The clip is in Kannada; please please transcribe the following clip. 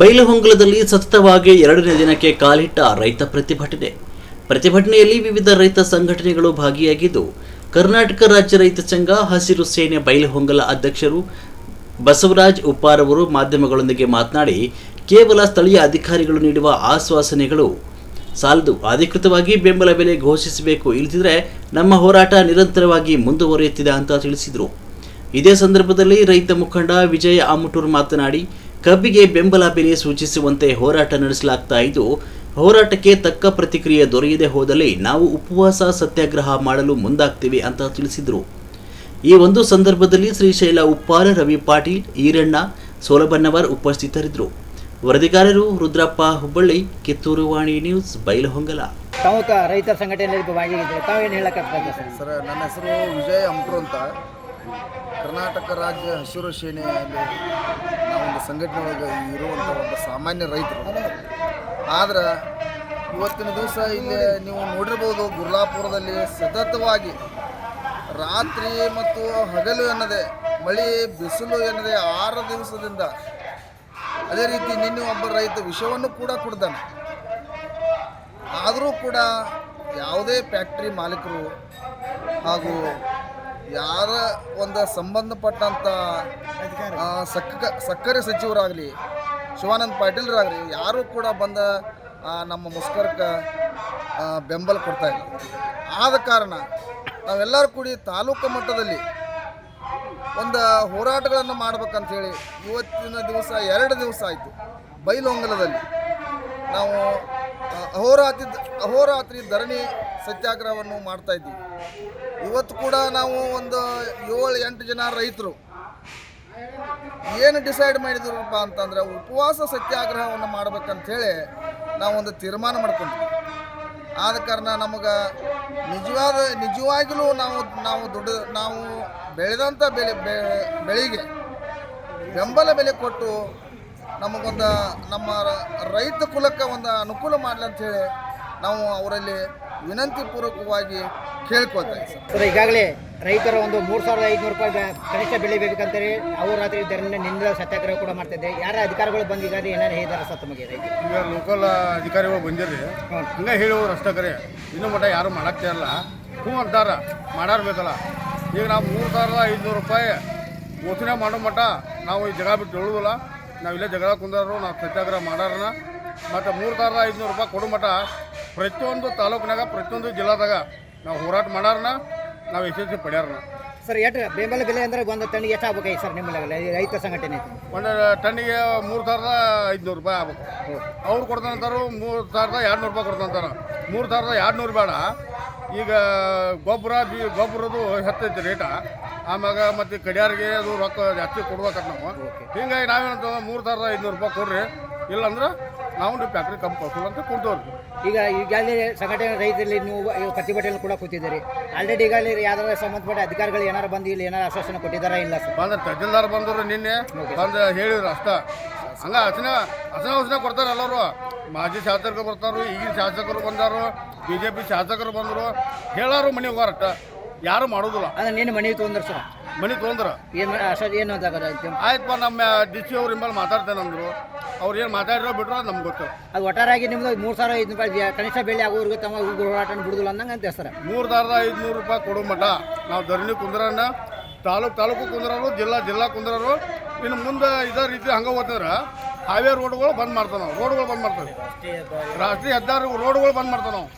ಬೈಲಹೊಂಗಲದಲ್ಲಿ ಸತತವಾಗಿ 2ನೇ ದಿನಕ್ಕೆ ಕಾಲಿಟ್ಟ ರೈತ ಪ್ರತಿಭಟನೆಯಲ್ಲಿ ವಿವಿಧ ರೈತ ಸಂಘಟನೆಗಳು ಭಾಗಿಯಾಗಿದ್ದು, ಕರ್ನಾಟಕ ರಾಜ್ಯ ರೈತ ಸಂಘ, ಹಸಿರು ಸೇನೆ ಬೈಲಹೊಂಗಲ ಅಧ್ಯಕ್ಷರು ಬಸವರಾಜ್ ಉಪ್ಪಾರ್ ಅವರು ಮಾಧ್ಯಮಗಳೊಂದಿಗೆ ಮಾತನಾಡಿ, ಕೇವಲ ಸ್ಥಳೀಯ ಅಧಿಕಾರಿಗಳು ನೀಡುವ ಆಶ್ವಾಸನೆಗಳು ಸಾಲದು, ಅಧಿಕೃತವಾಗಿ ಬೆಂಬಲ ಬೆಲೆ ಘೋಷಿಸಬೇಕು, ಇಲ್ಲದಿದ್ದರೆ ನಮ್ಮ ಹೋರಾಟ ನಿರಂತರವಾಗಿ ಮುಂದುವರಿಯುತ್ತಿದೆ ಅಂತ ತಿಳಿಸಿದರು. ಇದೇ ಸಂದರ್ಭದಲ್ಲಿ ರೈತ ಮುಖಂಡ ವಿಜಯ ಆಮಟೂರ್ ಮಾತನಾಡಿ, ಕಬ್ಬಿಗೆ ಬೆಂಬಲ ಬೆಲೆ ಸೂಚಿಸುವಂತೆ ಹೋರಾಟ ನಡೆಸಲಾಗ್ತಾ ಇದ್ದು, ಹೋರಾಟಕ್ಕೆ ತಕ್ಕ ಪ್ರತಿಕ್ರಿಯೆ ದೊರೆಯದೆ ಹೋದಲ್ಲಿ ನಾವು ಉಪವಾಸ ಸತ್ಯಾಗ್ರಹ ಮಾಡಲು ಮುಂದಾಗ್ತೀವಿ ಅಂತ ತಿಳಿಸಿದರು. ಈ ಒಂದು ಸಂದರ್ಭದಲ್ಲಿ ಶ್ರೀಶೈಲ ಉಪ್ಪಾರ, ರವಿ ಪಾಟೀಲ್, ಈರಣ್ಣ, ಸೋಲಬನ್ನವರ್ ಉಪಸ್ಥಿತರಿದ್ದರು. ವರದಿಗಾರರು ರುದ್ರಪ್ಪ ಹುಬ್ಬಳ್ಳಿ, ಕಿತ್ತೂರು ವಾಣಿ ನ್ಯೂಸ್, ಬೈಲಹೊಂಗಲ. ತಾವು ರೈತ ಸಂಘಟನೆಯಲ್ಲಿ ಭಾಗಿಯಾಗಿದ್ದರು, ತಾವೇನು ಹೇಳಕ್ಕೆ ಸರ್? ನನ್ನ ಹೆಸರು ವಿಜಯ ಆಮಟೂರ್ ಅಂತ. ಕರ್ನಾಟಕ ರಾಜ್ಯ ಹಸಿರು ಸೇನೆಯಲ್ಲಿ ನಾವೊಂದು ಸಂಘಟನೆ ಒಳಗೆ ಇರುವಂಥ ಒಂದು ಸಾಮಾನ್ಯ ರೈತರು. ಆದ್ರೆ ಇವತ್ತಿನ ದಿವಸ ಇಲ್ಲಿ ನೀವು ನೋಡಿರ್ಬೋದು, ಗುರ್ಲಾಪುರದಲ್ಲಿ ಸತತವಾಗಿ ರಾತ್ರಿ ಮತ್ತು ಹಗಲು ಎನ್ನದೆ, ಮಳೆ ಬಿಸಿಲು ಎನ್ನದೆ 6 ದಿವಸದಿಂದ, ಅದೇ ರೀತಿ ನಿನ್ನೆ ಒಬ್ಬ ರೈತ ವಿಷವನ್ನು ಕೂಡ ಕುಡ್ದಾನೆ. ಆದರೂ ಕೂಡ ಯಾವುದೇ ಫ್ಯಾಕ್ಟ್ರಿ ಮಾಲೀಕರು ಹಾಗೂ ಯಾರ ಒಂದು ಸಂಬಂಧಪಟ್ಟಂಥ ಸಕ್ಕರೆ ಸಚಿವರಾಗಲಿ, ಶಿವಾನಂದ ಪಾಟೀಲ್ರಾಗಲಿ, ಯಾರೂ ಕೂಡ ಬಂದ ನಮ್ಮ ಮುಷ್ಕರಕ್ಕೆ ಬೆಂಬಲ ಕೊಡ್ತಾಯಿಲ್ಲ. ಆದ ಕಾರಣ ನಾವೆಲ್ಲರೂ ಕೂಡಿ ತಾಲೂಕು ಮಟ್ಟದಲ್ಲಿ ಒಂದು ಹೋರಾಟಗಳನ್ನು ಮಾಡ್ಬೇಕಂತೇಳಿ ಇವತ್ತಿನ ದಿವಸ 2 ದಿವಸ ಆಯಿತು ಬೈಲಹೊಂಗಲದಲ್ಲಿ ನಾವು ಅಹೋರಾತ್ರಿ ಧರಣಿ ಸತ್ಯಾಗ್ರಹವನ್ನು ಮಾಡ್ತಾಯಿದ್ದೀವಿ. ಇವತ್ತು ಕೂಡ ನಾವು ಒಂದು 7-8 ಜನ ರೈತರು ಏನು ಡಿಸೈಡ್ ಮಾಡಿದ್ರಪ್ಪ ಅಂತಂದರೆ, ಉಪವಾಸ ಸತ್ಯಾಗ್ರಹವನ್ನು ಮಾಡ್ಬೇಕಂಥೇಳಿ ನಾವೊಂದು ತೀರ್ಮಾನ ಮಾಡ್ಕೊಂಡಿದ್ವಿ. ಆದ ಕಾರಣ ನಮಗೆ ನಿಜವಾಗಿಯೂ ನಾವು ಬೆಳೆದಂಥ ಬೆಳೆಗೆ ಬೆಂಬಲ ಬೆಲೆ ಕೊಟ್ಟು ನಮಗೊಂದು ನಮ್ಮ ರೈತ ಕುಲಕ್ಕೆ ಒಂದು ಅನುಕೂಲ ಮಾಡಲಿ ಅಂಥೇಳಿ ನಾವು ಅವರಲ್ಲಿ ವಿನಂತಿ ಪೂರ್ವಕವಾಗಿ ಕೇಳ್ಕೊಳ್ತಾ ಇದ್ದೀವಿ. ಸರ್, ಈಗಾಗಲೇ ರೈತರ ಒಂದು 3,500 ರೂಪಾಯಿ ಕನಿಷ್ಠ ಬೆಲೆ ಬೇಕಂತಾರೆ. ಅಹೋರಾತ್ರಿ ಧರಣಿ ನಿಂದ ಸತ್ಯಾಗ್ರಹ ಕೂಡ ಮಾಡ್ತಿದ್ದೆ. ಯಾರ ಅಧಿಕಾರಿಗಳು ಬಂದು ಈಗಾಗಲೇ ಏನಾರು ಹೇಳಿದಾರೆ ಸರ್ ತಮಗೆ? ಈಗ ಲೋಕಲ್ ಅಧಿಕಾರಿಗಳು ಬಂದಿರ್ರಿ, ಹಂಗೆ ಹೇಳುವರು ಅಷ್ಟೇ. ಕರೆ ಇನ್ನೂ ಮಟ್ಟ ಯಾರು ಮಾಡಾಕ್ತಾ ಇಲ್ಲ. ಹ್ಞೂ ಅಂತಾರ, ಮಾಡಾರ್ಬೇಕಲ್ಲ. ಈಗ ನಾವು 3,500 ರೂಪಾಯಿ ಘೋಷಣೆ ಮಾಡೋ ಮಟ್ಟ ನಾವು ಈ ಜಾಗ ಬಿಟ್ಟು ಹೇಳುವುದಿಲ್ಲ. ನಾವಿಲ್ಲೇ ಜಗಳ ಕುಂದಾರು, ನಾವು ಸತ್ಯಾಗ್ರಹ ಮಾಡಾರನ. ಮತ್ತು 3,500 ರೂಪಾಯಿ ಕೊಡೋ ಮಟ್ಟ ಪ್ರತಿಯೊಂದು ತಾಲೂಕಿನಾಗ, ಪ್ರತಿಯೊಂದು ಜಿಲ್ಲಾದಾಗ ನಾವು ಹೋರಾಟ ಮಾಡಾರನ, ನಾವು ಯಶಸ್ವಿ ಪಡ್ಯಾರನ. ಸರ್, ಎಷ್ಟು ಬೆಂಬಲ ಬೆಲೆ ಅಂದರೆ ಒಂದು ಟನ್ನಿಗೆ ಎಷ್ಟು ಆಗ್ಬೇಕಾಗಿ ಸರ್ ನಿಮ್ಮ ರೈತ ಸಂಘಟನೆ? ಒಂದು ಟನ್ನಿಗೆ 3,500 ರೂಪಾಯಿ ಆಗ್ಬೇಕು. ಅವ್ರು ಕೊಡ್ತಾನಂತಾರು 3,200 ರೂಪಾಯಿ ಕೊಡ್ತಾನಂತಾರೆ. 3,200 ಬೇಡ. ಈಗ ಗೊಬ್ಬರದ್ದು ಹೆಚ್ಚೈತಿ ರೇಟ. ಆಮ್ಯಾಗ ಮತ್ತು ಕಡಿಯಾರಿಗೆ ಅದು ರೊಕ್ಕ ಜಾಸ್ತಿ ಕೊಡ್ಬೇಕಂತ ನಾವು. ಹಿಂಗಾಗಿ ನಾವೇನಂತ 3,500 ರೂಪಾಯಿ ಕೊಡ್ರಿ, ಇಲ್ಲಾಂದ್ರೆ ನಾವು ಫ್ಯಾಕ್ಟ್ರಿ ಕಮ್ಮಿ ಕಳ್ಸೋಲ್ಲ ಅಂತ ಕೊಡ್ತೇವ್ರಿ. ಈಗಾಗಲೇ ಸಂಘಟನೆ ರೈತರಲ್ಲಿ ನೀವು ಪ್ರತಿಭಟನೆ ಕೂಡ ಕೂತಿದ್ದೀರಿ. ಆಲ್ರೆಡಿ ಈಗಾಗಲೇ ಯಾವ್ದಾದ್ರು ಸಂಬಂಧಪಟ್ಟ ಅಧಿಕಾರಿಗಳು ಏನಾರು ಬಂದು ಇಲ್ಲಿ ಏನಾರು ಆಶ್ವಾಸನೆ ಕೊಟ್ಟಿದ್ದಾರಾ? ಇಲ್ಲ ಸರ್, ಬಂದ್ರೆ ತಹಸೀಲ್ದಾರ್ ಬಂದರು, ನಿನ್ನೆ ಬಂದು ಹೇಳಿದ್ರು ಅಷ್ಟ. ಹಂಗೆ ಹಸನ ಕೊಡ್ತಾರೆ ಎಲ್ಲರೂ. ಮಾಜಿ ಶಾಸಕರು ಬರ್ತಾರು, ಈಗಿನ ಶಾಸಕರು ಬಂದಾರು, BJP ಶಾಸಕರು ಬಂದರು, ಹೇಳಾರು ಮನೆ ಹೋಗಾರಟ್ಟ. ಯಾರು ಮಾಡೋದಿಲ್ಲ. ಅಂದ್ರೆ ನೀನು ಮನೆ ತೊಗೊಂಡ್ರು ಸರ್? ಮನೆ ತೊಗೊಂಡ್ರ ಏನು ಆಯ್ತಪ್ಪ, ನಮ್ಮ DC ಅವ್ರ ಮೇಲೆ ಮಾತಾಡ್ತೇನೆ ಅಂದರು. ಅವ್ರು ಏನು ಮಾತಾಡಿರೋ ಬಿಟ್ರೋ ನಮ್ಗೆ ಗೊತ್ತು. ಅದು ಒಟ್ಟಾರಾಗಿ ನಿಮ್ದು 3,500 ರೂಪಾಯಿ ಕನಿಷ್ಠ ಬೆಲೆ ಆಗೋವರೆಗೂ ತಮ್ಮ ಹೋರಾಟ ಬಿಡುದಿಲ್ಲ ಅಂದಂಗೆ ಅಂತ ಸರ್. 3,500 ರೂಪಾಯಿ ಕೊಡೋ ಮಟ್ಟ ನಾವು ಧರಣಿ ಕುಂದ್ರನ್ನ, ತಾಲೂಕು ಕುಂದ್ರರು, ಜಿಲ್ಲಾ ಕುಂದ್ರರು. ಇನ್ನು ಮುಂದೆ ಇದೇ ರೀತಿ ಹಂಗೆ ಹೋಗ್ತಂದ್ರೆ ಹೈವೇ ರೋಡ್ಗಳು ಬಂದ್ ಮಾಡ್ತಾವೆ ನಾವು. ರಾಷ್ಟ್ರೀಯ ಹೆದ್ದಾರಿ ರೋಡ್ಗಳು ಬಂದ್ ಮಾಡ್ತಾವೆ ನಾವು.